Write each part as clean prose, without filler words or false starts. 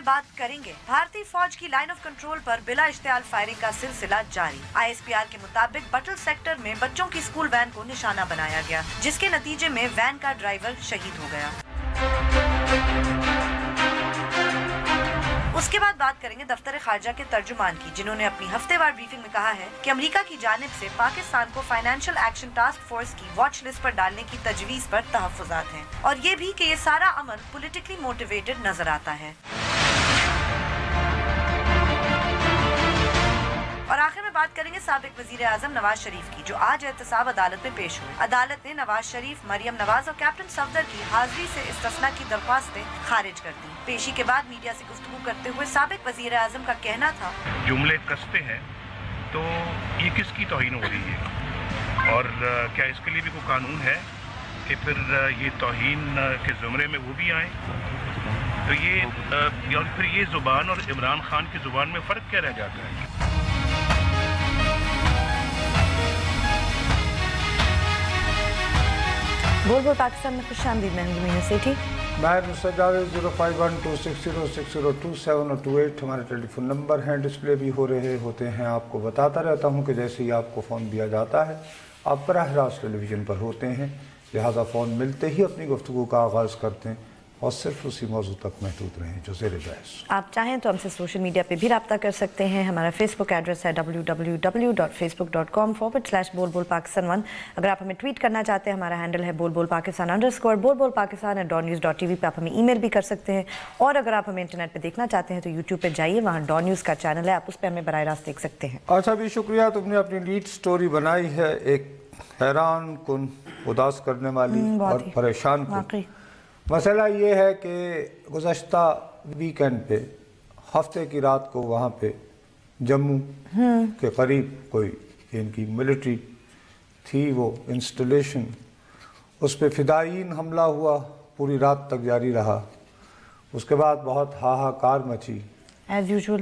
में बात करेंगे भारतीय फौज की लाइन ऑफ कंट्रोल पर बिला इश्तियाल फायरिंग का सिलसिला जारी। ISPR के मुताबिक बटल सेक्टर में बच्चों की स्कूल वैन को निशाना बनाया गया, जिसके नतीजे में वैन का ड्राइवर शहीद हो गया। उसके बाद बात करेंगे दफ्तर खारजा के तर्जुमान की, जिन्होंने अपनी हफ्तेवार ब्रीफिंग में कहा है कि अमेरिका की जानिब से पाकिस्तान को फाइनेंशियल एक्शन टास्क फोर्स की वॉच लिस्ट पर डालने की तजवीज पर तहफ्फुज़ात हैं, और ये भी कि ये सारा अमल पॉलिटिकली मोटिवेटेड नजर आता है। और आखिर में बात करेंगे साबिक वजीर आजम नवाज शरीफ की, जो आज एहतसाब अदालत में पेश हुए। अदालत ने नवाज शरीफ, मरियम नवाज और कैप्टन सफदर की हाजिरी से इस्तिस्ना की दरख्वास्तें खारिज कर दी। पेशी के बाद मीडिया से गुफ्तगू करते हुए साबिक वजीर आजम का कहना था, जुमले कसते हैं तो ये किसकी तौहीन हो रही है, और क्या इसके लिए भी कोई कानून है कि फिर ये तौहीन के ज़ुमरे में वो भी आए? तो ये और फिर ये ज़ुबान और इमरान खान की ज़ुबान में फ़र्क क्या रह जाता है? बोल पाकिस्तान में खुशामदीद। मैं मीना सेठी। मैं नुसरत जावेद। 0512606027 और 28 हमारे टेलीफोन नंबर हैं, डिस्प्ले भी हो रहे होते हैं। आपको बताता रहता हूं कि जैसे ही आपको फ़ोन दिया जाता है आप बराह रास्त टेलीविज़न पर होते हैं, लिहाजा फ़ोन मिलते ही अपनी गुफ्तगू का आगाज़ करते हैं और सिर्फ उसी मौजू तक महदूद रहें जो ज़ेर बहस। आप चाहें तो हमसे सोशल मीडिया पे भी रब्ता कर सकते हैं। हमारा फेसबुक एड्रेस है www.facebook.com/बोलबोलपाकिस्तान1। अगर आप हमें ट्वीट करना चाहते हैं, हमारा हैंडल है बोलबोलपाकिस्तान_, बोलबोलपाकिस्तान@dawnnews.tv पे आप हमें ईमेल भी कर सकते हैं। और अगर आप हमें इंटरनेट पे देखना चाहते हैं तो यूट्यूब पे जाइए, वहाँ डॉन न्यूज़ का चैनल है, आप उस पर हमें बराह रास्त देख सकते हैं। अच्छा भी शुक्रिया, तुमने अपनी लीड स्टोरी बनाई है, एक हैरान कुन, उदास करने वाली और परेशान कुन। मसला ये है कि गुज़श्ता वीकेंड पे हफ्ते की रात को वहाँ पे जम्मू के करीब कोई इनकी मिलिट्री थी, वो इंस्टॉलेशन, उस पे फिदायीन हमला हुआ, पूरी रात तक जारी रहा। उसके बाद बहुत हाहाकार मची as usual.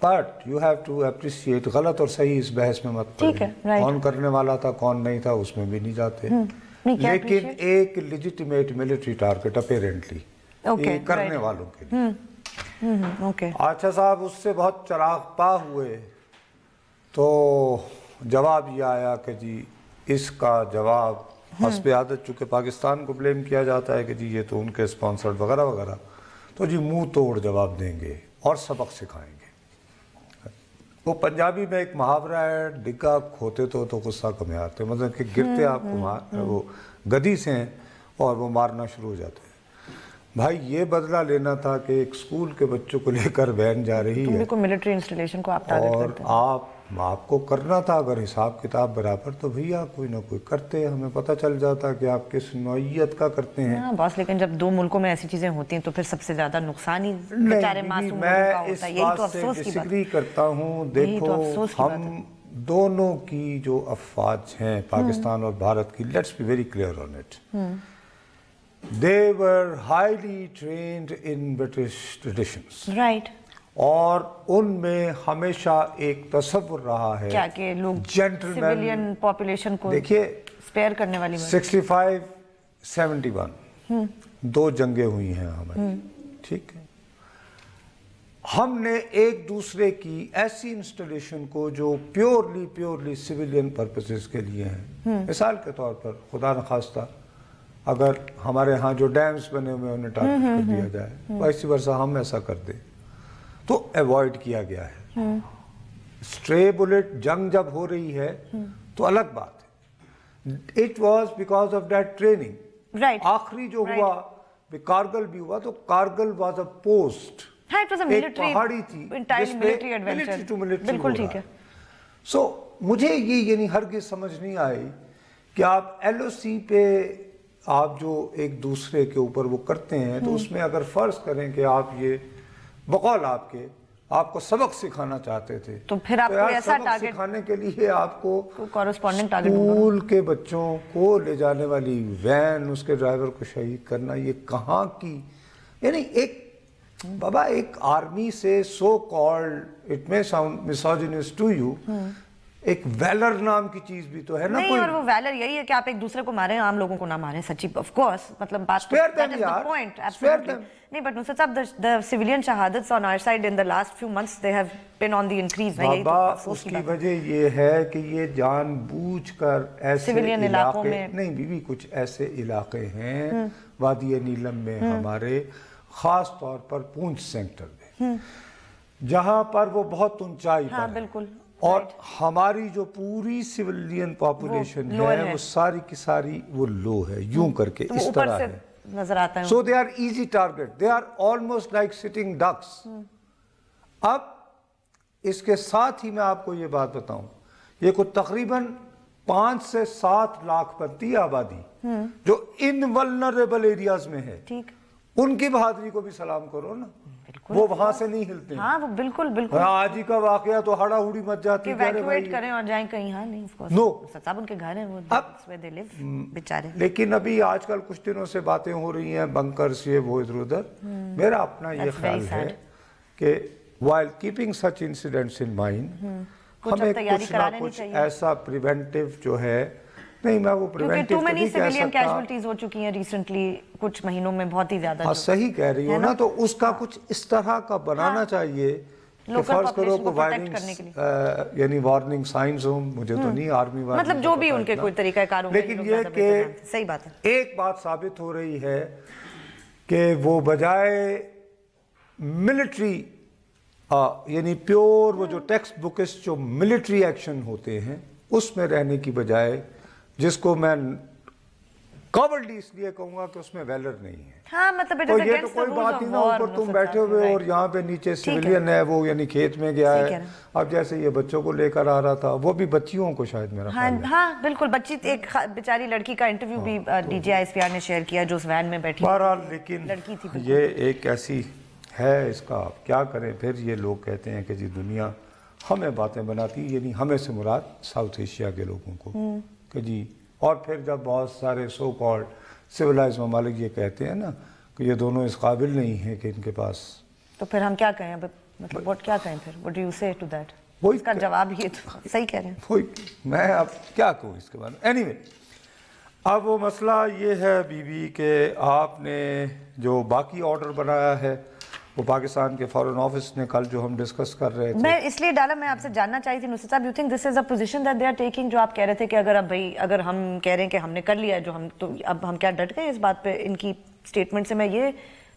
But you have to appreciate, गलत और सही इस बहस में मत पड़े, कौन करने वाला था कौन नहीं था उसमें भी नहीं जाते, लेकिन एक लेजिटिमेट मिलिट्री टारगेट अपेरेंटली करने वालों के लिए। अच्छा साहब, उससे बहुत चराग पा हुए तो जवाब ये आया कि जी इसका जवाब हस्ब आदत, चूँकि पाकिस्तान को ब्लेम किया जाता है कि जी ये तो उनके स्पॉन्सर्ड वगैरह वगैरह, तो जी मुंह तोड़ जवाब देंगे और सबक सिखाएंगे। वो पंजाबी में एक मुहावरा है, डिग्गा खोते तो गुस्सा कम आते, मतलब कि गिरते आपको वो गदी से हैं और वो मारना शुरू हो जाते हैं। भाई ये बदला लेना था कि एक स्कूल के बच्चों को लेकर वैन जा रही है, मिलिट्री इंस्टॉलेशन को आप टारगेट करते हैं, और आपको करना था अगर हिसाब किताब बराबर, तो भैया कोई ना कोई करते, हमें पता चल जाता कि आप किस नौइयत का करते हैं। बस लेकिन जब दो मुल्कों में ऐसी चीजें होती हैं तो फिर सबसे ज्यादा नुकसान ही बेचारे मासूम लोगों का होता है। यही तो अफसोस की बात डिसएग्री करता हूँ। देखो हम दोनों की जो अफवाज हैं, पाकिस्तान और भारत की, let's be very clear on it, they were highly trained in British traditions, right, और उनमें हमेशा एक तस्वुर रहा है क्या कि लोग सिविलियन पॉपुलेशन को देखिए स्पेयर करने वाली। 65-71 दो जंगें हुई हैं हमारी, ठीक है। हमने एक दूसरे की ऐसी इंस्टॉलेशन को जो प्योरली सिविलियन पर्पसेस के लिए हैं, मिसाल के तौर पर खुदा न खास्ता अगर हमारे यहाँ जो डैम्स बने हुए उन्हें टारगेट कर दिया जाए, वैसी वर्षा हम ऐसा कर दें, तो अवॉइड किया गया है। स्ट्रे बुलेट जंग जब हो रही है तो अलग बात है, it was because of that training, right. आखिरी जो हुआ कारगिल भी हुआ, तो कारगिल वॉज अ पोस्ट, एक पहाड़ी थी, मिलिट्री टू मिलिट्री, बिल्कुल ठीक है। सो मुझे ये यानी हरगिज़ समझ नहीं आई कि आप LOC पे आप जो एक दूसरे के ऊपर वो करते हैं, तो उसमें अगर फर्ज करें कि आप ये बकौल आपको सबक सिखाना चाहते थे, तो फिर आपको ऐसा टारगेट सिखाने के लिए आपको कॉरेस्पॉन्डिंग टारगेट स्कूल के बच्चों को ले जाने वाली वैन, उसके ड्राइवर को शहीद करना, ये कहाँ की, यानी एक बाबा एक आर्मी से so called, it may sound misogynist to you, ایک ویلر نام کی چیز بھی تو ہے نا نہیں, اور وہ ویلر یہی ہے کہ آپ ایک دوسرے کو ماریں, عام لوگوں کو نہ ماریں. سچی آف کورس, مطلب بات پوائنٹ نہیں, بٹ نصرت صاحب the civilian شہادتس on our side in the last few months they have been on the increase. بابا اس کی وجہ یہ ہے کہ یہ جان بوجھ کر ایسے علاقے نہیں بیوی, کچھ ایسے علاقے ہیں وادی نیلم میں ہمارے, خاص طور پر پونچھ سیکٹر میں, جہاں پر وہ بہت اونچائی پر بالکل, اور ہماری جو پوری سویلین پاپولیشن ہے وہ ساری کی ساری وہ لو ہے, یوں کر کے اس طرح ہے نظر آتا ہے. So they are easy target. They are almost like sitting ducks. اب اس کے ساتھ ہی میں آپ کو یہ بات بتاؤں, یہ کوئی تقریباً 5 سے 7 لاکھ بنتی آبادی جو انولنریبل ایریاز میں ہے, ان کی بہادری کو بھی سلام کرو نا, وہ وہاں سے نہیں ہلتے. ہاں وہ بالکل بالکل, آج ہی کا واقعہ تو ہڑا ہڑی مچ جاتی ہے, ایویکویٹ کریں اور جائیں کہیں. ہاں نہیں, صاحب ان کے گھر ہیں وہ بیچارے. لیکن ابھی آج کل کچھ دنوں سے باتیں ہو رہی ہیں بنکرز یہ وہ ادھر ادھر. میرا اپنا یہ خیال ہے کہ while keeping such incidents in mind, ہمیں کچھ نہ کچھ ایسا پریونٹیو جو ہے, نہیں میں وہ پریونٹیو تو نہیں کہہ سکتا, کیجوالٹیز ہو چکی ہیں ریسنٹلی کچھ مہینوں میں بہت ہی زیادہ. ہاں صحیح کہہ رہی ہو نا, تو اس کا کچھ اس طرح کا بنانا چاہیے کہ فرض کرو کہ یعنی وارننگ سائنز ہوں, مجھے تو نہیں آرمی وارننگ, مطلب جو بھی ان کے کوئی طریقہ کار ہو, لیکن یہ کہ صحیح بات ہے, ایک بات ثابت ہو رہی ہے کہ وہ بجائے ملٹری یعنی پیور وہ جو ٹیکسٹ بکس جو ملٹری ایکشن ہوتے ہیں اس میں رہنے کی بجائے, جس کو میں کاورڈلی اس لیے کہوں گا کہ اس میں ویلر نہیں ہے. ہاں مطلب تو یہ تو کوئی بات نہیں نا, اوپر تم بیٹھے ہوئے اور یہاں پہ نیچے سویلین ہے وہ, یعنی کھیت میں گیا ہے. اب جیسے یہ بچوں کو لے کر آ رہا تھا, وہ بھی بچیوں کو شاید میرا خیال ہے. ہاں بالکل, بچی ایک بیچاری لڑکی کا انٹرویو بھی D G I S P R نے شیئر کیا جو اس وین میں بیٹھی. بہرحال لیکن یہ ایک ایسی ہے, اس کا آپ کیا کریں. پھر یہ لوگ کہتے ہیں کہ جی دنیا ہمیں باتیں بناتی, یعنی ہمیں سے مراد ساؤتھ ایشیا کے لوگوں کو, کہ جی, اور پھر جب بہت سارے سو کالڈ سویلائز ممالک یہ کہتے ہیں نا کہ یہ دونوں اس قابل نہیں ہیں کہ ان کے پاس, تو پھر ہم کیا کہیں, مطلب what کیا کہیں پھر, what do you say to that? اس کا جواب یہ تو صحیح کہہ رہے ہیں. میں اب کیا کہوں اس کے بارے میں. اینی وے, اب وہ مسئلہ یہ ہے بی بی کہ آپ نے جو باقی آرڈر بنایا ہے وہ پاکستان کے فارن آفس نے کل جو ہم ڈسکس کر رہے تھے, میں اس لیے ڈالا, میں آپ سے جاننا چاہی تھی نصرت صاحب, you think this is a position that they are taking, جو آپ کہہ رہے تھے کہ اگر اب بھائی اگر ہم کہہ رہے ہیں کہ ہم نے کر لیا ہے جو ہم, تو اب ہم کیا ڈٹ گئے اس بات پہ ان کی اسٹیٹمنٹ سے. میں یہ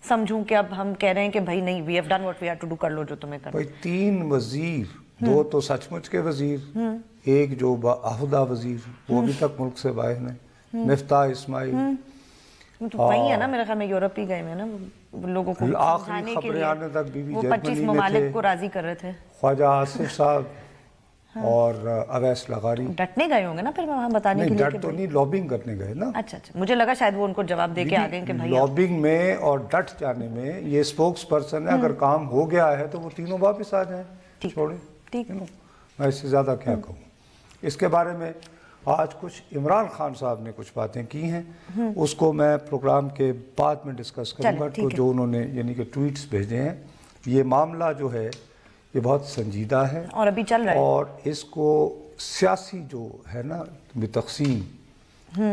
سمجھوں کہ اب ہم کہہ رہے ہیں کہ بھائی نہیں, we have done what we had to do, کر لو جو تمہیں کرنا. بھائی 3 وزیر, 2 تو سچ مچ کے وزیر, ایک جو باعہدہ وزیر وہ ابھی تک ملک سے باہر ہیں, مفتاح اسماعیل, تو وہی ہے نا میرے خیال میں یورپ ہی گئے ہیں نا لوگوں کو آخری خبریں آنے تک بی بی وہ 25 جرمنی میں ممالک کو راضی کر رہے تھے. خواجہ آصف صاحب اور اویس لغاری ڈٹنے گئے ہوں گے نا پھر وہاں بتانے کے لیے, ڈٹ تو نہیں, لابنگ کرنے گئے نا. اچھا مجھے لگا شاید وہ ان کو جواب دے کے آ گئے کہ بھائی لابنگ میں اور ڈٹ جانے میں یہ سپوکس پرسن ہے, اگر کام ہو گیا ہے تو وہ تینوں واپس آ جائیں, چھوڑیں. ٹھیک, میں اس سے زیادہ کیا کہوں. اس کے بارے میں آج کچھ عمران خان صاحب نے کچھ باتیں کی ہیں, اس کو میں پروگرام کے بعد میں ڈسکس کروں گا, تو جو انہوں نے یعنی کہ ٹویٹس بھیجے ہیں. یہ معاملہ جو ہے یہ بہت سنجیدہ ہے اور ابھی چل رہا ہے, اور اس کو سیاسی جو ہے نا تقسیم,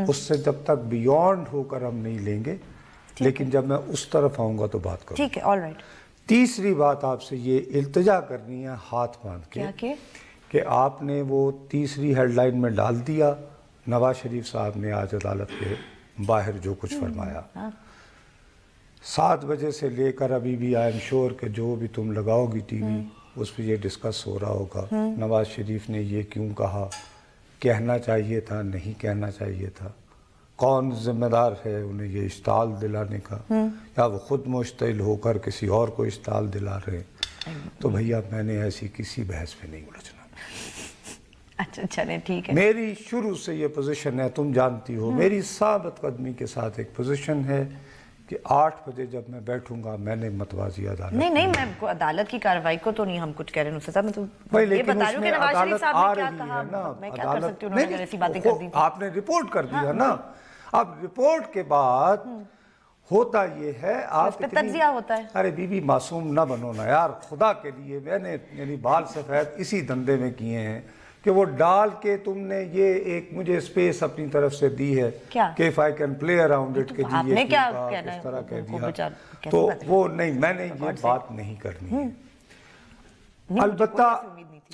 اس سے جب تک بیونڈ ہو کر ہم نہیں لیں گے, لیکن جب میں اس طرف آؤں گا تو بات کروں. ٹھیک ہے, آل رائٹ. تیسری بات آپ سے یہ التجا کرنی ہے ہاتھ باندھ کے کہ آپ نے وہ تیسری ہیڈ لائن میں ڈال دیا, نواز شریف صاحب نے آج عدالت کے باہر جو کچھ فرمایا, 7 بجے سے لے کر ابھی بھی آئی ایم شیور کہ جو بھی تم لگاؤ گی ٹی وی اس پہ یہ ڈسکس ہو رہا ہوگا, نواز شریف نے یہ کیوں کہا, کہنا چاہیے تھا, نہیں کہنا چاہیے تھا, کون ذمہ دار ہے انہیں یہ اشتعال دلانے کا, یا وہ خود مشتعل ہو کر کسی اور کو اشتعال دلا رہے. تو بھیا میں نے ایسی کسی بحث میں نہیں الجھنا. اچھا چلیں ٹھیک ہے, میری شروع سے یہ پوزیشن ہے, تم جانتی ہو میری ثابت قدمی کے ساتھ ایک پوزیشن ہے کہ 8 بجے جب میں بیٹھوں گا میں نے متوازی عدالت, نہیں میں عدالت کی کارروائی کو تو نہیں ہم کچھ کہہ رہے ہیں صاحب, میں تو یہ بتا رہی ہوں کہ نواز شریف صاحب نے کیا کہا, میں کیا کر سکتی ہوں, انہوں نے ایسی باتیں کر دی. آپ نے رپورٹ کر دیا نا, اب رپورٹ کے بعد ہوتا یہ ہے آپ تجزیہ ہوتا ہے. ارے بی بی معصوم نہ بنو نا یار, خدا کے لیے. میں نے یعنی بال سفید اسی دندے میں کیے ہیں کہ وہ ڈال کے تم نے یہ ایک مجھے سپیس اپنی طرف سے دی ہے کہ if I can play around it کہ جی یہ کس طرح کہہ دیا تو وہ نہیں، میں نے یہ بات نہیں کرنی ہے. البتہ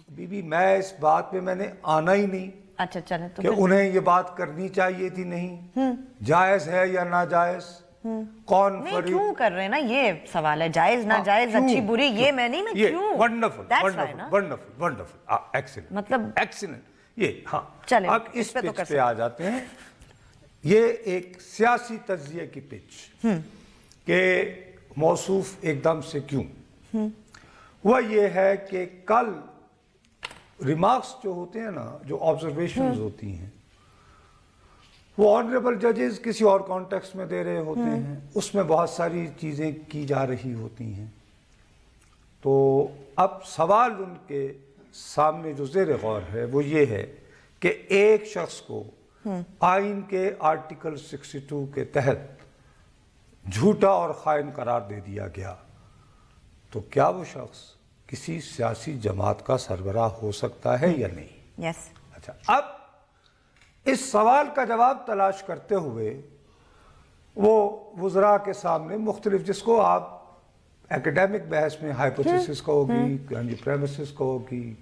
بی بی میں اس بات پہ میں نے آنا ہی نہیں اچھا چلیں تو کہ انہیں یہ بات کرنی چاہیے تھی نہیں، جائز ہے یا ناجائز، کون نہیں کیوں کر رہے ہیں نا یہ سوال ہے، جائز ناجائز اچھی بری یہ میں نہیں، میں کیوں ونڈرفل ونڈرفل ونڈرفل ایکسیلنٹ مطلب ایکسیلنٹ یہ ہاں. چلیں اب اس پچ پہ آ جاتے ہیں. یہ ایک سیاسی تجزیے کی پچ کہ موصوف ایک دم سے کیوں، وہ یہ ہے کہ کل ریمارکس جو ہوتے ہیں نا، جو آبزرویشنز ہوتی ہیں، وہ آنریبل ججز کسی اور کانٹیکسٹ میں دے رہے ہوتے ہیں، اس میں بہت ساری چیزیں کی جا رہی ہوتی ہیں. تو اب سوال ان کے سامنے جو زیر غور ہے وہ یہ ہے کہ ایک شخص کو آئین کے آرٹیکل 62 کے تحت جھوٹا اور خائن قرار دے دیا گیا، تو کیا وہ شخص کسی سیاسی جماعت کا سربراہ ہو سکتا ہے یا نہیں؟ یس. اچھا، اب اس سوال کا جواب تلاش کرتے ہوئے وہ وزراء کے سامنے مختلف، جس کو آپ ایکیڈیمک بحث میں ہائپوتھیسس کا ہوگی، پریمیسس کا ہوگی،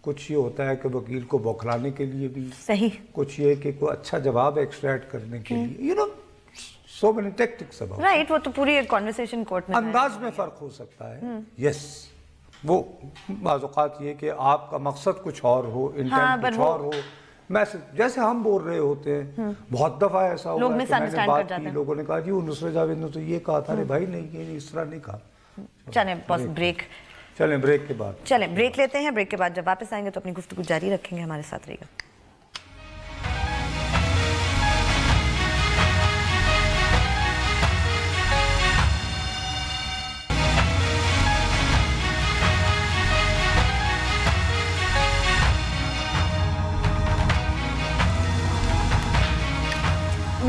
کچھ یہ ہوتا ہے کہ وکیل کو بوکھلانے کے لیے بھی صحیح، کچھ یہ کہ کوئی اچھا جواب ایکسٹریکٹ کرنے کے لیے، you know so many tactics about right. وہ تو پوری ایک کنورسیشن کورٹ میں انداز میں فرق ہو سکتا ہے. یس، وہ بعض اوقات یہ کہ آپ کا مقصد کچھ اور ہو، انٹینٹ کچھ اور ہو، میسج جیسے ہم بول رہے ہوتے ہیں. بہت دفعہ ایسا ہوا کہ میں نے بات کی، لوگوں نے کہا جی وہ نصرت جاوید نے تو یہ کہا تھا. ارے بھائی نہیں، یہ اس طرح نہیں کہا. چلیں بریک، چلیں بریک کے بعد چلیں بریک لیتے ہیں. بریک کے بعد جب واپس آئیں گے تو اپنی گفتگو جاری رکھیں گے. ہمارے ساتھ رہیے گا.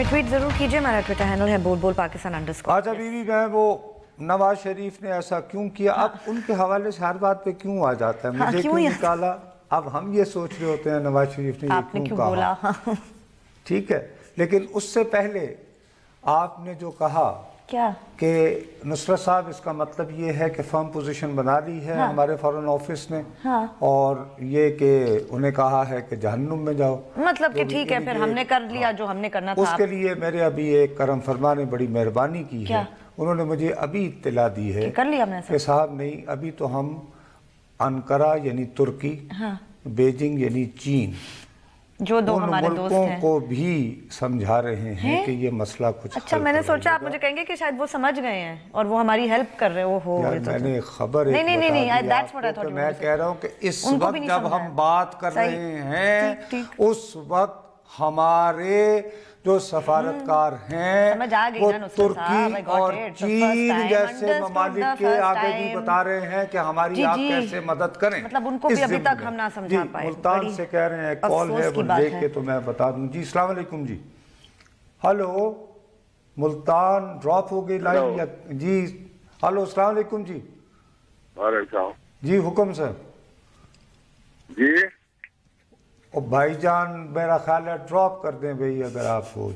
ٹویٹ ضرور کیجئے. ہمارا ٹویٹر ہینڈل ہے بول پاکستان _ آج ابھی بھی میں وہ نواز شریف نے ایسا کیوں کیا، اب ان کے حوالے سے ہر بات پہ کیوں آ جاتا ہے، مجھے کیوں نکالا. اب ہم یہ سوچ رہے ہوتے ہیں نواز شریف نے یہ کیوں کہا. ٹھیک ہے، لیکن اس سے پہلے آپ نے جو کہا کیا کہ نصرت صاحب اس کا مطلب یہ ہے کہ فرم پوزیشن بنا لی ہے ہمارے فارن آفس نے، اور یہ کہ انہیں کہا ہے کہ جہنم میں جاؤ، مطلب کہ ٹھیک ہے پھر ہم نے کر لیا جو ہم نے کرنا تھا. اس کے لیے میرے ابھی ایک کرم فرما نے بڑی مہربانی کی ہے. انہوں نے مجھے ابھی اطلاع دی ہے کہ صاحب نہیں، ابھی تو ہم انقرہ یعنی ترکی، بیجنگ یعنی چین، جو دو ہمارے دوست ہیں، ملکوں کو بھی سمجھا رہے ہیں کہ یہ مسئلہ کچھ. اچھا، میں نے سوچا آپ مجھے کہیں گے کہ شاید وہ سمجھ گئے ہیں اور وہ ہماری ہیلپ کر رہے ہو. میں نے خبر نہیں، میں کہہ رہا ہوں کہ اس وقت جب ہم بات کر رہے ہیں اس وقت ہمارے جو سفارتکار ہیں وہ ترکی اور چین جیسے ممالک کے آگے بھی بتا رہے ہیں کہ ہماری آپ کیسے مدد کریں. مطلب ان کو بھی ابھی تک ہم نہ سمجھا پائے. ملتان سے کہہ رہے ہیں، کال ہے وہ لے کے تو میں بتا دوں. جی السلام علیکم. جی ہلو، ملتان ڈراپ ہو گئی لائن یا جی؟ ہلو السلام علیکم. جی وعلیکم. جی حکم سر. جی بھائی جان میرا خیال ہے ڈراپ کر دیں بھئی اگر آپ ہو.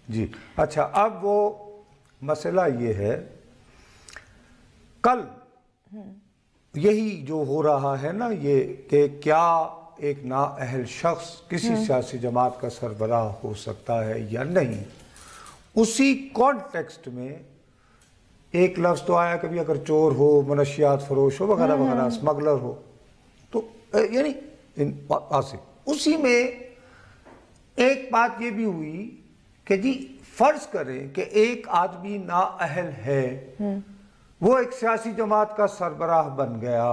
جی اچھا، اب وہ مسئلہ یہ ہے، کل یہی جو ہو رہا ہے نا یہ کہ کیا ایک نااہل شخص کسی سیاسی جماعت کا سربراہ ہو سکتا ہے یا نہیں، اسی کانٹیکسٹ میں ایک لفظ تو آیا کہ اگر چور ہو، منشیات فروش ہو وغیرہ وغیرہ، اسمگلر ہو، تو یعنی اسی میں ایک بات یہ بھی ہوئی کہ جی فرض کریں کہ ایک آدمی نااہل ہے، وہ ایک سیاسی جماعت کا سربراہ بن گیا،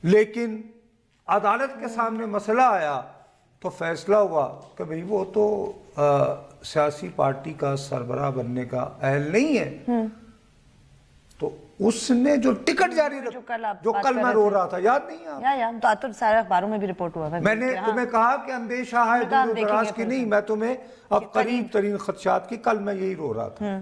لیکن عدالت کے سامنے مسئلہ آیا تو فیصلہ ہوا کہ بھئی وہ تو سیاسی پارٹی کا سربراہ بننے کا اہل نہیں ہے. تو اس نے جو ٹکٹ جاری رکھا، جو کل میں رو رہا تھا، یاد نہیں آپ؟ تو سارے اخباروں میں بھی رپورٹ ہوا. میں نے تمہیں کہا کہ اندیشہ ہے دور و دراز کی نہیں، میں تمہیں اب قریب ترین خدشات کی، کل میں یہی رو رہا تھا.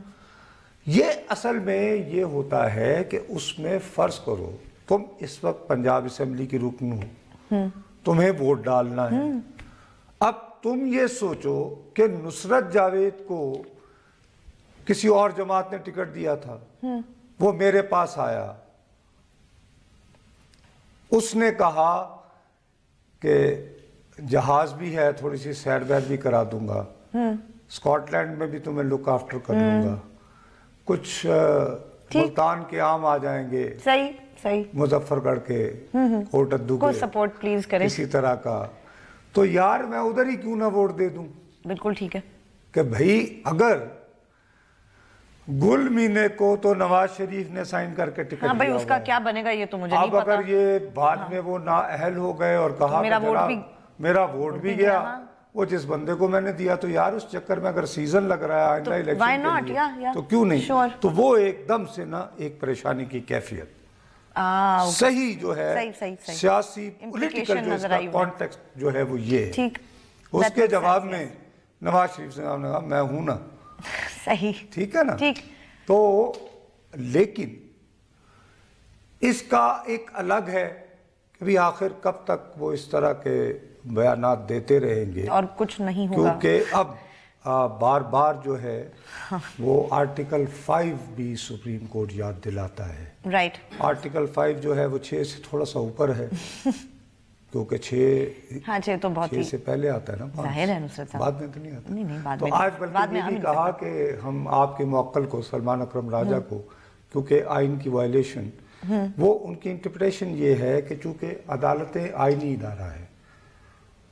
یہ اصل میں یہ ہوتا ہے کہ اس میں فرض کرو تم اس وقت پنجاب اسمبلی کی رکن ہو، तुम्हें वोट डालना है। अब तुम ये सोचो कि नुसरत जावेद को किसी और जमात ने टिकट दिया था, वो मेरे पास आया, उसने कहा कि जहाज भी है, थोड़ी सी सैर वैर भी करा दूंगा, स्कॉटलैंड में भी तुम्हें लुक आफ्टर कर लूंगा, कुछ मुल्तान के आम आ जाएंगे, सही सही, मुजफ्फरगढ़ के कोटद्दू को के, सपोर्ट प्लीज करें इसी तरह का। तो यार मैं उधर ही क्यों ना वोट दे दूं? बिल्कुल ठीक है कि भाई अगर गुल मीने को तो नवाज शरीफ ने साइन करके टिकट हाँ भाई, दिया उसका हुआ है। क्या बनेगा ये तो मुझे नहीं अब पता। अगर ये बाद में वो नाअहल हो गए और कहा मेरा कि वोट जनाब, भी- मेरा वोट भी गया, वो जिस बंदे को मैंने दिया, तो यार उस चक्कर में अगर सीजन लग रहा है आइंदा why इलेक्शन not? के लिए, Yeah. तो क्यों नहीं? Sure. तो वो एकदम से ना एक परेशानी की कैफियत okay. सही जो है सही। सियासी Implication पॉलिटिकल जो नजर इसका आई हुई। कॉन्टेक्स्ट जो है वो ये है। ठीक, उसके That makes जवाब sense, में नवाज शरीफ साहब ने कहा मैं हूं ना, सही, ठीक है ना? ठीक। तो लेकिन इसका एक अलग है कि भी आखिर कब तक वो इस तरह के बयानात देते रहेंगे, और कुछ नहीं होगा क्योंकि अब बार बार जो है वो आर्टिकल 5 भी सुप्रीम कोर्ट याद दिलाता है। राइट। आर्टिकल 5 जो है वो 6 से थोड़ा सा ऊपर है क्योंकि 6 हाँ 6 तो बहुत 6 ही से पहले आता है ना, जाहिर है नुसरत साहब। बाद में तो नहीं आता। नहीं बाद तो में आज बाद बल्कि में ये आ भी नहीं कहा सकते। कि हम आपके मुवक्किल को सलमान अकरम राजा को, क्योंकि आइन की वायलेशन, वो उनकी इंटरप्रिटेशन ये है कि चूंकि अदालतें आइनी इदारा है,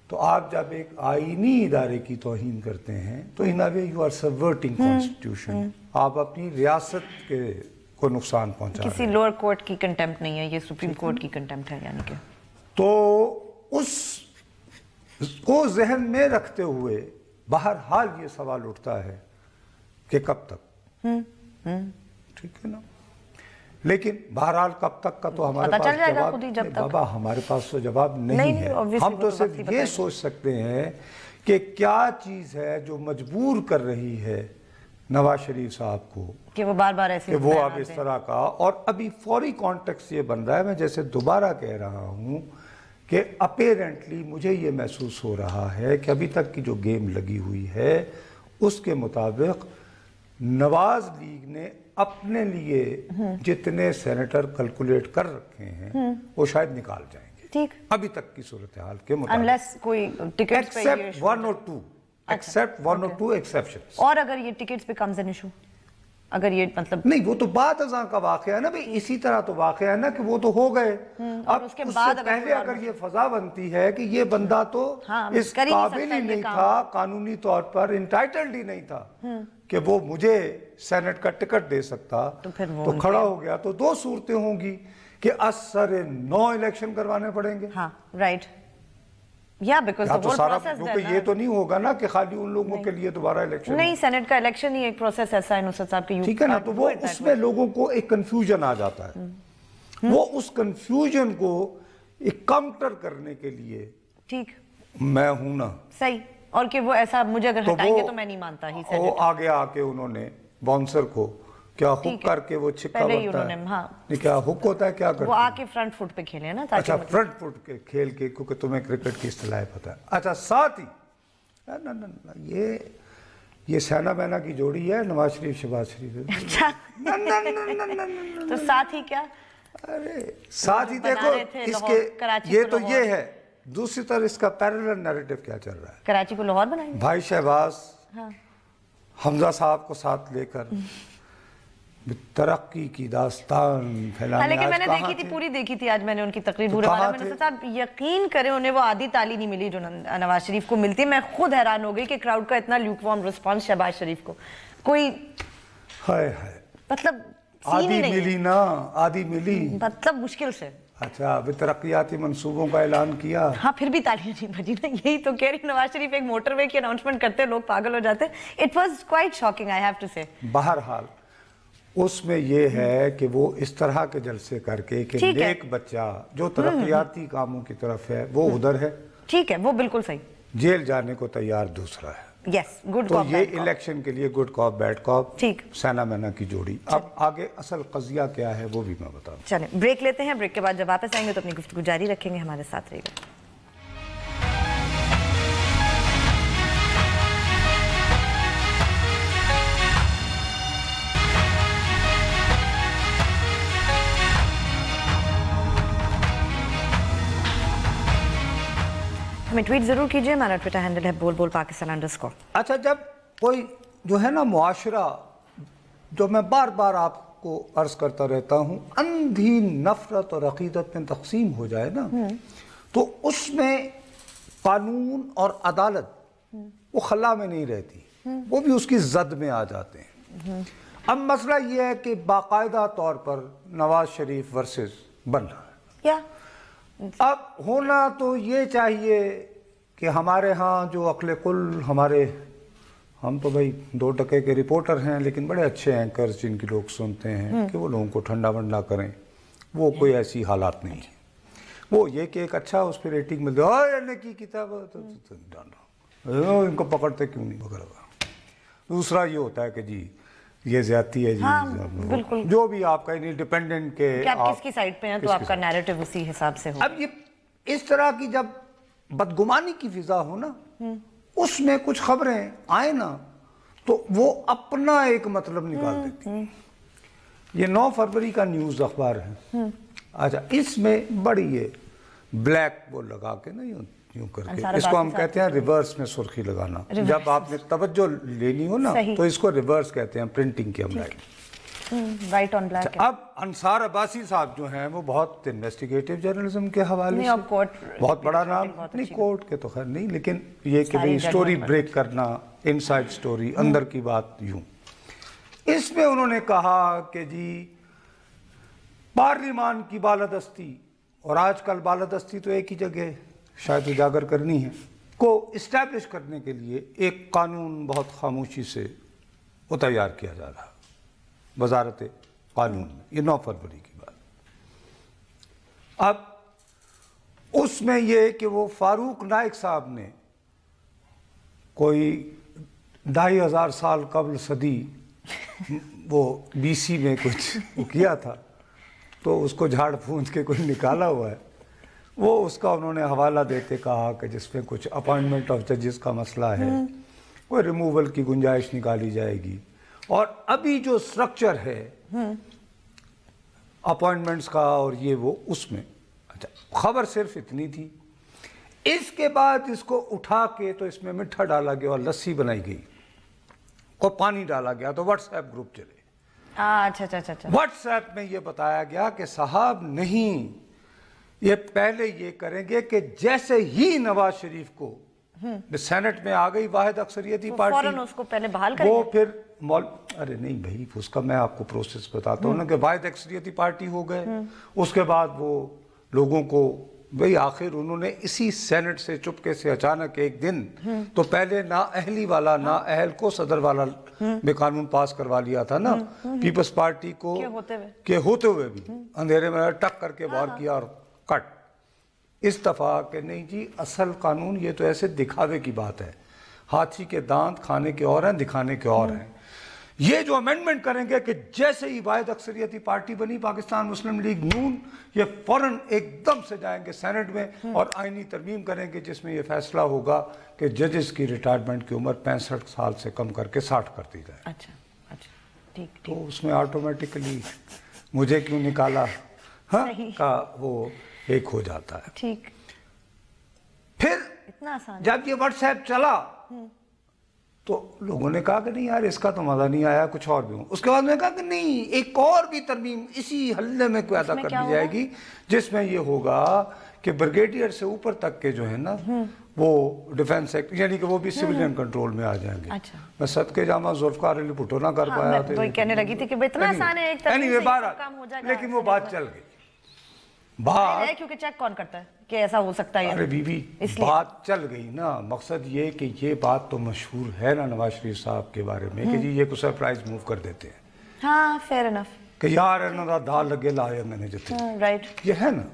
तो आप जब एक आइनी इदारे की तौहीन करते हैं तो in a way you are subverting constitution, आप अपनी रियासत के को नुकसान पहुंचा किसी रहे हैं। लोअर कोर्ट की कंटेम्प्ट नहीं है, ये सुप्रीम कोर्ट की कंटेम्प्ट है यानी कि। तो उसको जहन में रखते हुए बहरहाल ये सवाल उठता है कि कब तक, ठीक है ना? लेकिन बहरहाल कब तक का तो हमारे पता पास चल जाएगा जवाब खुद ही जब नहीं, तक। बाबा हमारे पास तो जवाब नहीं नहीं, है। obviously हम वो तो तो सिर्फ वक्त ही ये बताएगा। सोच सकते हैं कि क्या चीज है जो मजबूर कर रही है नवाज शरीफ साहब को कि वो बार बार ऐसे कि वो बयान अब इस दें। तरह का, और अभी फौरी कॉन्टेक्स्ट ये बन रहा है। मैं जैसे दोबारा कह रहा हूं कि अपेरेंटली मुझे ये महसूस हो रहा है कि अभी तक की जो गेम लगी हुई है उसके मुताबिक नवाज लीग ने अपने लिए जितने सेनेटर कैलकुलेट कर रखे हैं वो शायद निकाल जाएंगे, ठीक, अभी तक की सूरत हाल के मुताबिक, अनलेस कोई टिकट्स पे ये एक्सेप्ट issue वन और टू, एक्सेप्ट वन और टू एक्सेप्शंस। और अगर ये टिकट्स बिकम्स एन इशू, अगर ये मतलब नहीं, वो तो बात अज़ां का वाक़या है ना भाई, इसी तरह तो वाक़या है ना कि वो तो हो गए। अब उसके उससे बाद अगर पहले कोई और अगर ये फजा बनती है कि ये बंदा तो हाँ, इस कर ही नहीं काबिल सकता ही ये नहीं काम। था, कानूनी तौर पर इंटाइटल्ड ही नहीं था कि वो मुझे सेनेट का टिकट दे सकता, तो फिर वो तो उनके- खड़ा हो गया। तो दो सूरतें होंगी कि असर 9 इलेक्शन करवाने पड़ेंगे, हाँ राइट, या बिकॉज या द तो होल सारा, प्रोसेस क्योंकि ये तो नहीं होगा ना कि खाली उन लोगों के लिए दोबारा इलेक्शन। नहीं, सेनेट का इलेक्शन ही एक प्रोसेस ऐसा है नुसरत साहब के, ठीक है ना? तो वो उसमें लोगों को एक कंफ्यूजन आ जाता है। वो उस कंफ्यूजन को एक काउंटर करने के लिए ठीक, मैं हूं ना, सही, और कि वो ऐसा मुझे अगर तो हटाएंगे वो तो मैं नहीं मानता ही वो सेनेट। आगे आके उन्होंने बाउंसर को क्या हुक ठीक है। करके वो छिक्का पहले ही बनता है, उन्होंने, हाँ। नहीं क्या हुक होता है, क्या वो करते हैं? आके फ्रंट फुट पे खेले ना, ताकि अच्छा, मतलब- फ्रंट फुट के खेल के, क्योंकि तुम्हें क्रिकेट की इस्तिलाह पता है। अच्छा, साथ ही ना ना ना ये सेना बैना की जोड़ी है, नवाज शरीफ शहबाज शरीफ। अच्छा ना ना ना ना ना ना तो साथ ही क्या, अरे साथ ही बना देखो रहे थे इसके, लाहौर, कराची ये को तो लाहौर। ये है। दूसरी तरफ इसका पैरेलल नैरेटिव क्या चल रहा है? कराची को लाहौर बनाएंगे। भाई शहबाज हाँ। हमजा साहब को साथ लेकर तरक्की की दास्तान फैलाने, हालांकि आज मैंने कहाँ देखी थी, थे? पूरी देखी थी आज मैंने उनकी तकरीर। तो बुरे कहाँ वाला मैंने थे? सोचा यकीन करें उन्हें वो आधी ताली नहीं मिली जो नवाज शरीफ को मिलती है। मैं खुद हैरान हो गई कि क्राउड का इतना ल्यूकवार्म रिस्पांस शहबाज शरीफ को, कोई हाय हाय, मतलब सीन ही आधी नहीं मिली है। ना, आधी मिली। मतलब मुश्किल से। अच्छा, अभी तरक्याती मंसूबों का ऐलान किया। हाँ, फिर भी तालियां नहीं बजी ना, यही तो कह रही। नवाज शरीफ एक मोटरवे की अनाउंसमेंट करते लोग पागल हो जाते। It was quite shocking, I have to say. बहरहाल उसमें ये है कि वो इस तरह के जलसे करके कि ठीक है। नेक बच्चा जो तरक्याती कामों की तरफ है वो उधर है, ठीक है, वो बिल्कुल सही। जेल जाने को तैयार दूसरा है। यस, गुड तो कॉप ये इलेक्शन के लिए गुड कॉप बैड कॉप, ठीक। सेना मैना की जोड़ी। अब आगे असल कजिया क्या है वो भी मैं बताऊं। चलें ब्रेक लेते हैं, ब्रेक के बाद जब वापस आएंगे तो अपनी गुफ्तगू जारी रखेंगे। हमारे साथ रहिएगा। हमें ट्वीट जरूर कीजिए, हमारा ट्विटर हैंडल है बोल बोल पाकिस्तान_। अच्छा, जब कोई जो है ना मुआशरा, जो मैं बार बार आपको अर्ज करता रहता हूँ, अंधी नफरत और अकीदत में तकसीम हो जाए ना, तो उसमें कानून और अदालत वो खला में नहीं रहती, वो भी उसकी जद में आ जाते हैं। अब मसला ये है कि बाकायदा तौर पर नवाज शरीफ वर्सेस बन रहा है। या अब होना तो ये चाहिए कि हमारे यहाँ जो अक्ल कुल हमारे, हम तो भाई 2 टके के रिपोर्टर हैं, लेकिन बड़े अच्छे एंकर्स जिनकी लोग सुनते हैं कि वो लोगों को ठंडा वंडा करें, वो कोई ऐसी हालात नहीं है। वो ये कि एक अच्छा उस पर रेटिंग मिल जाए की किताब तो इनको पकड़ते क्यों नहीं वगैरह। दूसरा ये होता है कि जी ये ज्यादती है जी, बिल्कुल, जो भी आपका इंडिपेंडेंट के आप किसकी साइड पे हैं तो आपका नैरेटिव उसी हिसाब से हो। अब ये इस तरह की जब बदगुमानी की फिजा हो ना, उसमें कुछ खबरें आए ना, तो वो अपना एक मतलब निकाल देती। ये 9 फरवरी का न्यूज़ अखबार है। अच्छा, इसमें बड़ी ये ब्लैक वो लगा के ना, यूं करके, इसको हम कहते हैं रिवर्स में सुर्खी लगाना। जब आपने तवज्जो लेनी हो ना, तो इसको रिवर्स कहते हैं, प्रिंटिंग की हमलाइट, राइट ऑन ब्लैक। अब अंसार अब्बासी साहब जो हैं वो बहुत इन्वेस्टिगेटिव जर्नलिज्म के हवाले से बहुत बड़ा नाम, नहीं कोर्ट के तो खैर नहीं, लेकिन ये कि भाई स्टोरी ब्रेक करना, इनसाइड स्टोरी, अंदर की बात, यूं। इसमें उन्होंने कहा कि जी पार्लिमान की बालादस्ती, और आजकल बालादस्ती तो एक ही जगह शायद उजागर करनी है, को इस्टेब्लिश करने के लिए एक कानून बहुत खामोशी से वो तैयार किया जा रहा है वजारत कानून में। ये 9 फरवरी की बात। अब उसमें ये कि वो फारूक नाइक साहब ने कोई 2500 साल कबल सदी वो BC में कुछ किया था, तो उसको झाड़ फूंद के कोई निकाला हुआ है। वो उसका उन्होंने हवाला देते कहा कि जिसमें कुछ अपॉइंटमेंट ऑफ जजेस का मसला है, कोई रिमूवल की गुंजाइश निकाली जाएगी। और अभी जो स्ट्रक्चर है अपॉइंटमेंट्स का और ये वो, उसमें अच्छा खबर सिर्फ इतनी थी। इसके बाद इसको उठा के तो इसमें मीठा डाला गया और लस्सी बनाई गई और पानी डाला गया, तो व्हाट्सएप ग्रुप चले। अच्छा। व्हाट्सएप में ये बताया गया कि साहब नहीं, ये पहले ये करेंगे कि जैसे ही नवाज शरीफ को सेनेट में आ गई वाहिद अक्सरियती पार्टी, फौरन उसको पहले बहाल करेंगे। वो फिर अरे नहीं भाई, उसका मैं आपको प्रोसेस बताता हूँ ना, कि वाहिद अक्सरियती पार्टी हो गए। उसके बाद वो लोगों को भाई आखिर उन्होंने इसी सेनेट से चुपके से अचानक एक दिन, तो पहले ना अहली वाला ना अहल को सदर वाला में कानून पास करवा लिया था ना, पीपल्स पार्टी को के होते हुए भी अंधेरे में टक करके बाहर किया और कट। इस दफा के नहीं जी, असल कानून ये तो ऐसे दिखावे की बात है, हाथी के दांत खाने के और हैं, दिखाने के और हैं। ये जो अमेंडमेंट करेंगे कि जैसे ही वाहिद अक्सरियती पार्टी बनी पाकिस्तान मुस्लिम लीग नून, ये फौरन एकदम से जाएंगे सेनेट में और आईनी तरमीम करेंगे, जिसमें ये फैसला होगा कि जजेस की रिटायरमेंट की उम्र 65 साल से कम करके 60 कर दी जाए। अच्छा, ठीक। तो उसमें ऑटोमेटिकली मुझे क्यों निकाला का वो एक हो जाता है। ठीक। फिर इतना आसान जब ये व्हाट्सएप चला तो लोगों ने कहा कि नहीं यार, इसका तो मजा नहीं आया, कुछ और भी हो। उसके बाद मैंने कहा कि नहीं, एक और भी तरमीम इसी हल्ले में पैदा कर दी जाएगी, जिसमें ये होगा कि ब्रिगेडियर से ऊपर तक के जो है ना, वो डिफेंस एक्ट, यानी कि वो भी सिविलियन कंट्रोल में आ जाएंगे। अच्छा। मैं सदके जामा जुल्फकार अली भुट्टो ना कर पाया तो कहने लगी थी कि इतना आसान है, एक तरमीम से काम हो जाएगा, लेकिन वो बात चल गई। बात क्योंकि चेक कौन करता है कि ऐसा हो सकता है? अरे बीबी, बात चल गई ना। मकसद ये कि ये बात तो मशहूर है ना नवाज शरीफ साहब के बारे में कि जी ये कुछ सरप्राइज मूव कर देते हैं। हाँ, फेयर इनफ कि यार इन्होंने दाल लगे लाए मैंने जितने, राइट, ये है ना।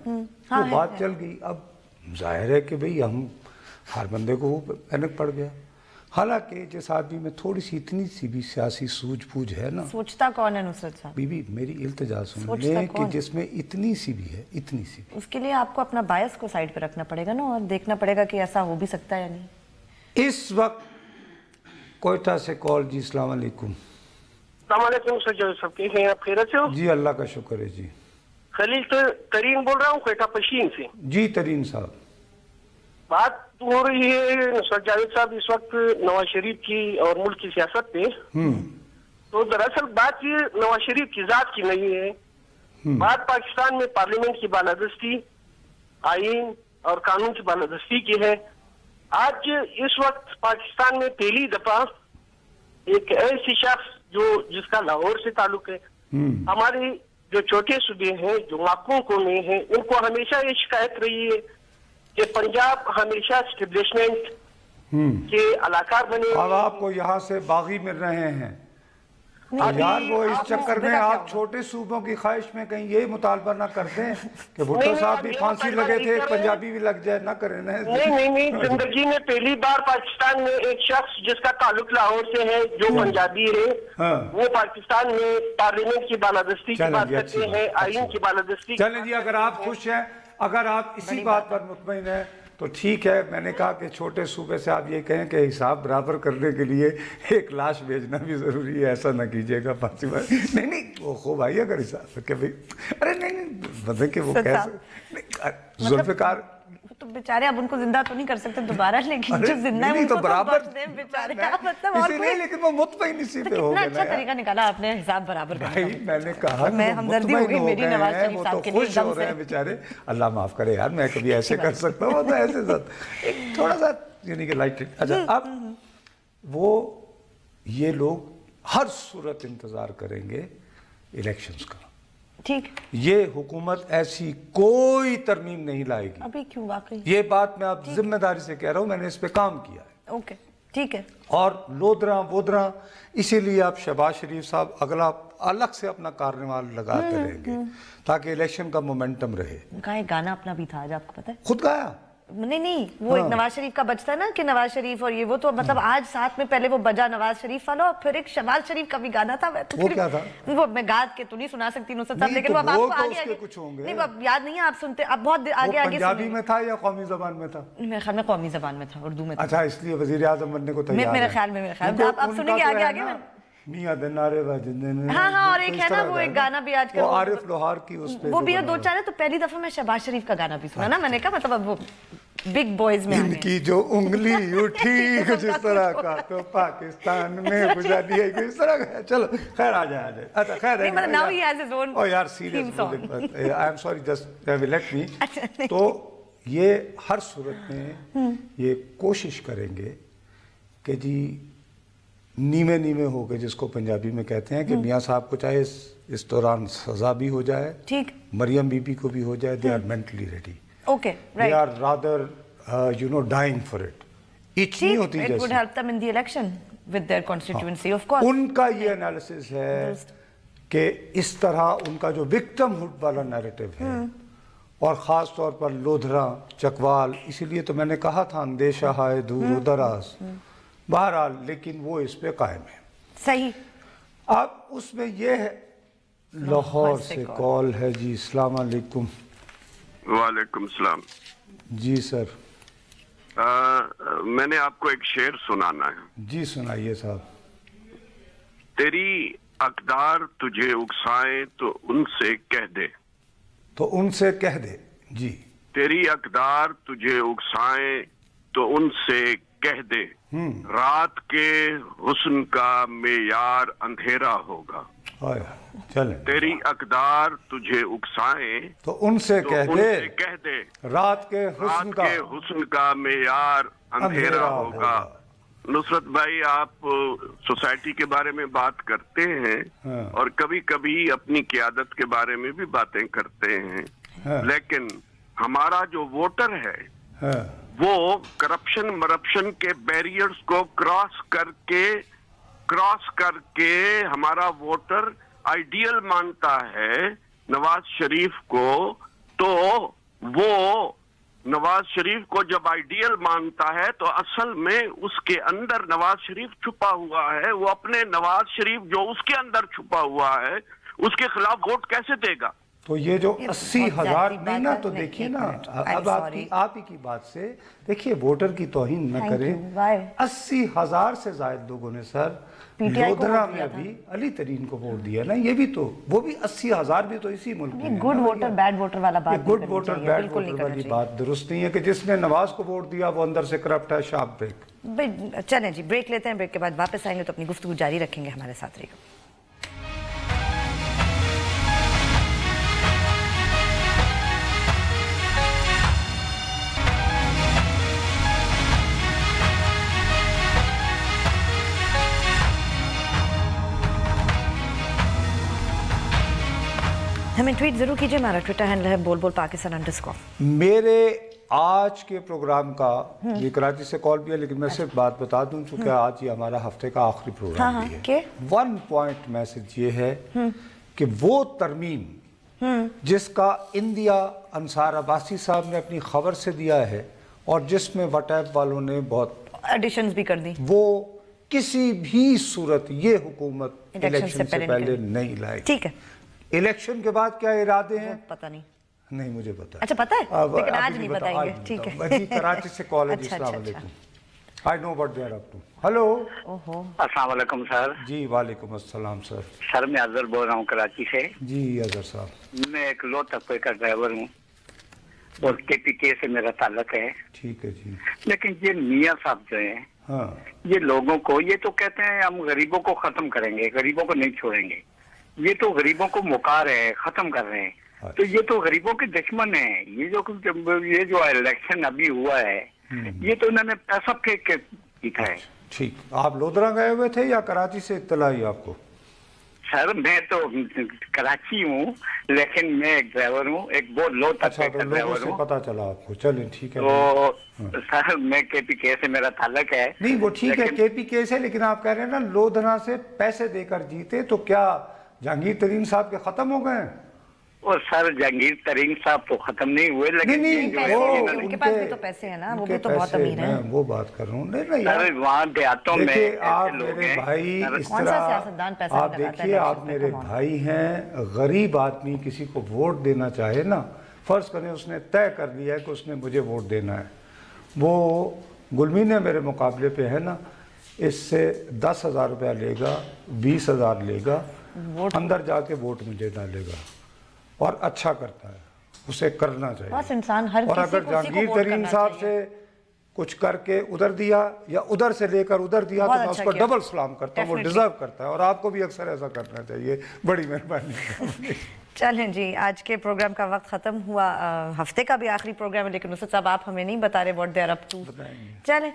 वो बात चल गई। अब जाहिर है कि भाई हम हर बंदे को पैनिक पड़ गया। हालांकि जिस आदमी में थोड़ी सी इतनी सी भी सियासी सूझबूझ है ना। सोचता कौन है नुसरत साहब? बीबी मेरी इल्तिजा सुन ले कि जिसमें इतनी सी भी है, इतनी सी भी। उसके लिए आपको अपना बायस को साइड पे रखना पड़ेगा ना, और देखना पड़ेगा कि ऐसा हो भी सकता है या नहीं। इस वक्त कोयटा से कॉल जी। अस्सलाम वालेकुम। आप खैरियत से हो? जी अल्लाह का शुक्र है जी। खलील तो तरीन बोल रहा हूँ कोयटा पशीन से। जी तरीन साहब। बात हो रही है नुसरत जावेद साहब इस वक्त नवाज शरीफ की और मुल्क की सियासत पे। तो दरअसल बात ये नवाज शरीफ की जात की नहीं है, बात पाकिस्तान में पार्लियामेंट की बालादस्ती, आईन और कानून की बालादस्ती की है। आज इस वक्त पाकिस्तान में पहली दफा एक ऐसी शख्स जिसका लाहौर से ताल्लुक है, हमारे जो छोटे सूबे हैं जो माकूकों में हैं, उनको हमेशा ये शिकायत रही है कि पंजाब हमेशा स्टेब्लिशमेंट के अलाकार बने। अब आपको यहाँ से बागी मिल रहे हैं यार, वो इस चक्कर में आप छोटे सूबों की ख्वाहिश में कहीं ये मुतालबा ना करते हैं कि भुट्टो साहब भी फांसी लगे थे, पंजाबी भी लग जाए, ना करें ना। नहीं, जिंदगी में पहली बार पाकिस्तान में एक शख्स जिसका ताल्लुक लाहौर से है, जो पंजाबी है, वो पाकिस्तान में पार्लियामेंट की बालादस्ती की बात करते हैं, आईन की बालादस्ती। चलें जी, अगर आप खुश हैं, अगर आप इसी बात पर मुतमईन हैं तो ठीक है। मैंने कहा कि छोटे सूबे से आप ये कहें कि हिसाब बराबर करने के लिए एक लाश भेजना भी ज़रूरी है, ऐसा ना कीजिएगा फांसी पर। नहीं वो खूब आई अगर हिसाब के भाई, अरे नहीं मतलब कि वो कैसे जुल्फ़िकार तो बेचारे अब उनको जिंदा तो नहीं कर सकते दोबारा, लेकिन जो जिंदा है तो बराबर बेचारे मतलब और कोई, लेकिन वो मुतमईन इसी पे हो गया। अच्छा तरीका निकाला आपने हिसाब बराबर करने भाई, मैंने कहा मैं हमदर्दी हो गई मेरी नवाज शरीफ साहब के लिए एकदम से। बेचारे अल्लाह माफ करे यार, मैं कभी ऐसे कर सकता हूँ तो ऐसे एक थोड़ा सा यानी कि लाइट। अच्छा, अब वो ये लोग हर सूरत इंतजार करेंगे इलेक्शंस का। ठीक, ये हुकूमत ऐसी कोई तरमीम नहीं लाएगी। अभी क्यों? वाकई ये बात मैं आप जिम्मेदारी से कह रहा हूँ, मैंने इस पे काम किया है। ओके, ठीक है। और लोदरा वोदरा, इसीलिए आप शहबाज शरीफ साहब अगला अलग से अपना कार्निवाल लगाते रहेंगे ताकि इलेक्शन का मोमेंटम रहे। उनका एक गाना अपना भी था, आज आपको पता है? खुद गाया? नहीं, वो एक नवाज शरीफ का बजता है ना कि नवाज शरीफ और ये वो, तो मतलब आज साथ में पहले वो बजा नवाज शरीफ वाला, और फिर एक शहबाज शरीफ का भी गाना था। तो वो क्या था? वो मैं गाद के तो नहीं सुना सकती नुसरत साहब, लेकिन वो अब आपको आगे कुछ होंगे। नहीं, अब याद नहीं है, आप सुनते अब बहुत आगे पंजाबी में था या कौमी जबान में था? मेरे ख्याल में कौमी जबान में था, उर्दू में था। अच्छा, इसलिए वजीर आजम बनने को तैयार। मेरे ख्याल में आप सुनेंगे आगे मियां नारे बाजिंदे। हाँ, और एक है ना वो एक गाना भी आजकल आरिफ लोहार की उस पे वो भी है, दो चार है। तो पहली दफा मैं शहबाज शरीफ का गाना भी सुना ना, मैंने कहा मतलब अब वो बिग बॉयज में इनकी जो उंगली उठी कुछ इस तरह का तो पाकिस्तान में बुझा दिया इस तरह का। चलो खैर, आ जाए। अच्छा खैर, now he has his own. ओ यार serious, I am sorry, just let me. तो ये हर सूरत में ये कोशिश करेंगे कि जी नीमे नीमे हो गए, जिसको पंजाबी में कहते हैं कि मियाँ साहब को चाहे इस दौरान सजा भी हो जाए, ठीक, मरियम बीबी को भी हो जाए, they are mentally ready. Okay, right, they are rather you know dying for it. इच नहीं होती जैसे। It would help them in the election with their constituency, of course. उनका ये एनालिसिस है कि इस तरह उनका जो विक्टिमहुड वाला नैरेटिव है, और ख़ास तौर पर लोधरा चकवाल, इसीलिए तो मैंने कहा था अंदेशा है दूर दराज, बहरहाल, लेकिन वो इस पे कायम है। सही। अब उसमें ये है, लाहौर से कॉल है जी। अस्सलाम वालेकुम। वालेकुम सलाम। जी सर। मैंने आपको एक शेर सुनाना है। जी सुनाइए साहब। तेरी अकदार तुझे उकसाए तो उनसे कह दे। तो उनसे कह दे जी। तेरी अकदार तुझे उकसाए तो उनसे कह दे, रात के हुस्न का मेयार अंधेरा होगा। चले। तेरी अकदार तुझे उकसाए तो उनसे तो कह दे, रात के हुस्न का मेयार अंधेरा होगा। नुसरत भाई, आप सोसाइटी के बारे में बात करते हैं और कभी कभी अपनी क़यादत के बारे में भी बातें करते हैं, लेकिन हमारा जो वोटर है वो करप्शन मरप्शन के बैरियर्स को क्रॉस करके हमारा वोटर आइडियल मानता है नवाज शरीफ को। तो वो नवाज शरीफ को जब आइडियल मानता है तो असल में उसके अंदर नवाज शरीफ छुपा हुआ है। वो अपने नवाज शरीफ जो उसके अंदर छुपा हुआ है उसके खिलाफ वोट कैसे देगा? तो ये जो 80,000 नहीं ना, तो देखिए ना, अब आप ही की बात से देखिए, वोटर की तौहीन न करें। 80,000 से ज्यादा लोगों ने सर लोधरा में अभी अली तरीन को वोट दिया ना, ये भी तो, वो भी 80,000 भी तो इसी मुल्क में। गुड वोटर बैड वोटर वाला बात, गुड वोटर बैड वोटर वाली बात दुरुस्त नहीं है कि जिसने नवाज को वोट दिया वो अंदर से करप्ट है। Sharp break. चलें जी, ब्रेक लेते हैं, ब्रेक के बाद वापस आएंगे तो अपनी गुफ्तगू जारी रखेंगे। हमारे साथ रहिएगा। हमें ट्वीट जरूर कीजिए, हमारा ट्विटर हैंडल है बोल पाकिस्तान_। मेरे आज के प्रोग्राम का ये कराची से कॉल भी है, लेकिन मैं सिर्फ बात बता दूं चूंकि आज ये हमारा हफ्ते का आखिरी प्रोग्राम भी है। 1 पॉइंट मैसेज ये है कि वो तरमीम जिसका इंदिया अंसार अब्बासी साहब ने अपनी खबर से दिया है और जिसमें वटैब वालों ने बहुत एडिशंस भी कर दी, वो किसी भी सूरत ये हुकूमत इलेक्शन से पहले नहीं लाएगी। ठीक है, इलेक्शन के बाद क्या इरादे हैं पता नहीं मुझे पता है। अच्छा पता है, लेकिन आज नहीं बताएंगे। ठीक है, कराची से कॉल है। अस्सलाम वालेकुम। I know what they are up to. Hello. ओहो, अस्सलाम वालेकुम सर। जी वालेकुम अस्सलाम सर। सर मैं अजहर बोल रहा हूँ कराची से। जी अजहर साहब। मैं एक लो तबके का ड्राइवर हूँ और KPK से मेरा ताल्लुक है। ठीक है जी। लेकिन ये मियाँ साहब जो है, हाँ, ये लोगों को, ये तो कहते हैं हम गरीबों को खत्म करेंगे, गरीबों को नहीं छोड़ेंगे। ये तो गरीबों को मुका रहे हैं, खत्म कर रहे हैं। तो ये तो गरीबों के दुश्मन है। ये जो इलेक्शन अभी हुआ है, ये तो उन्होंने पैसा फेंक के जीता है। ठीक, आप लोधरा गए हुए थे या कराची से इत्तला ही आपको? सर मैं तो कराची हूँ, लेकिन मैं एक ड्राइवर हूँ, एक बहुत लो तबके का ड्राइवर हूँ। पता चला आपको, चलिए ठीक है। तो सर मैं KPK से मेरा ताल्लुक है। नहीं वो ठीक है KPK से, लेकिन आप कह रहे हैं ना लोधरा से पैसे देकर जीते, तो क्या जहांगीर तरीन साहब के खत्म हो गए? और सर जहांगीर तरीन साहब तो खत्म नहीं हुए, लेकिन उनके पास भी तो पैसे हैं ना, वो भी तो बहुत अमीर हैं। वो बात कर रहा हूँ। सर वहाँ देहातों में आप मेरे भाई इस तरह, आप देखिए आप मेरे भाई हैं, गरीब आदमी किसी को वोट देना चाहे ना, फर्ज करें उसने तय कर लिया है कि उसने मुझे वोट देना है, वो गुलमीने मेरे मुकाबले पे है ना, इससे 10,000 रुपया लेगा, 20,000 लेगा, अंदर जाके वोट मुझे डालेगा और अच्छा करता है, उसे करना चाहिए। बस इंसान हर और अगर जहांगीर तरीन साहब से कुछ करके उधर दिया या उधर से लेकर उधर दिया तो मैं उसको डबल सलाम करता हूँ, वो डिजर्व करता है। और आपको भी अक्सर ऐसा करना चाहिए। बड़ी मेहरबानी। चलें जी, आज के प्रोग्राम का वक्त ख़त्म हुआ। हफ्ते का भी आखिरी प्रोग्राम है, लेकिन उससे सब आप हमें नहीं बता रहे what they are up to. चलें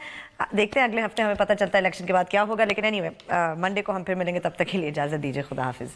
देखते हैं अगले हफ्ते हमें पता चलता है इलेक्शन के बाद क्या होगा। लेकिन एनीवे मंडे को हम फिर मिलेंगे, तब तक के लिए इजाज़त दीजिए। खुदा हाफिज़।